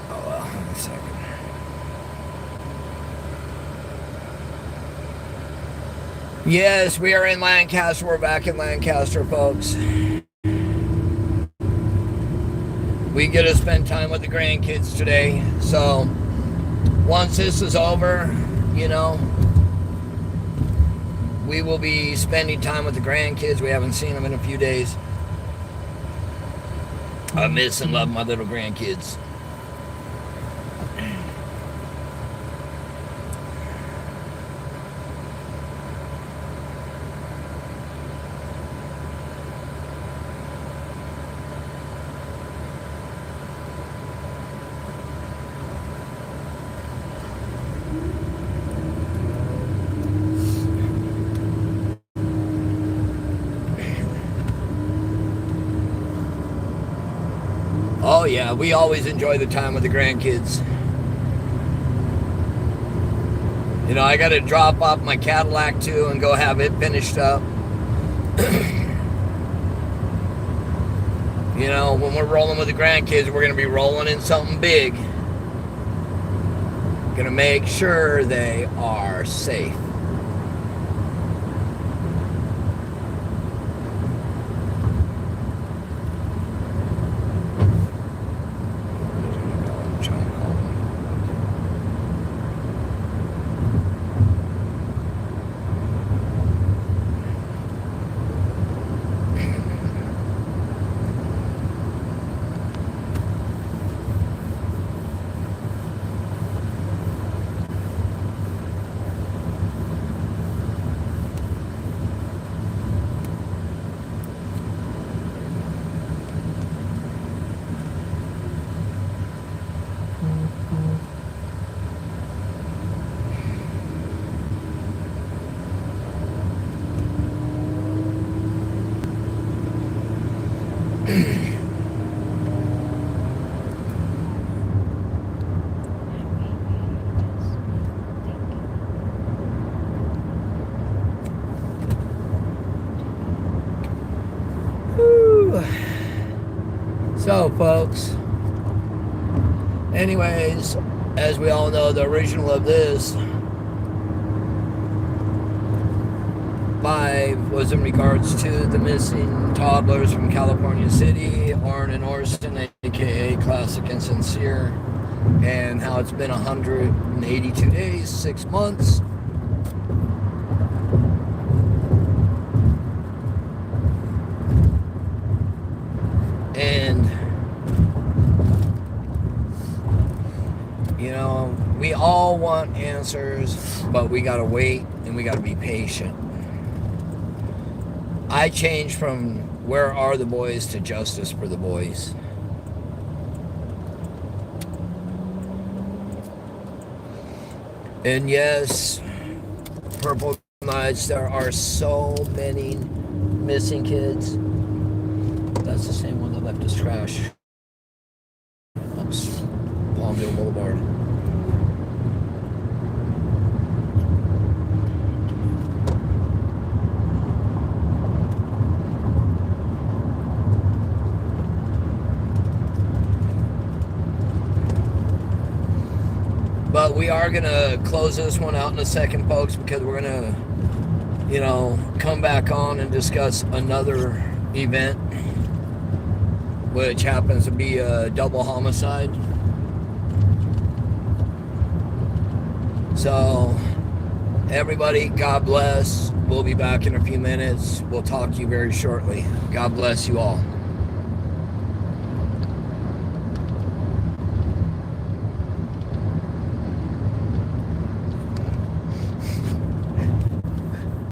Oh, well, a second. Yes, we are in Lancaster. We're back in Lancaster, folks. We get to spend time with the grandkids today. So once this is over, you know, we will be spending time with the grandkids. We haven't seen them in a few days. I miss and love my little grandkids. Oh yeah, we always enjoy the time with the grandkids. You know, I got to drop off my Cadillac too and go have it finished up. You know, when we're rolling with the grandkids, we're going to be rolling in something big. Going to make sure they are safe. Whew. So, folks, anyways, as we all know, the original of this live was in regards to the missing toddlers from California City, Orrin and Orson, aka Classic and Sincere, and how it's been 182 days, 6 months. And, you know, we all want answers, but we gotta wait and we gotta be patient. I changed from where are the boys to justice for the boys. And yes, Purple Nights, there are so many missing kids. That's the same one that left us trash. Oops. Palmdale Boulevard. But we are going to close this one out in a second, folks, because we're going to, you know, come back on and discuss another event, which happens to be a double homicide. So, everybody, God bless. We'll be back in a few minutes. We'll talk to you very shortly. God bless you all.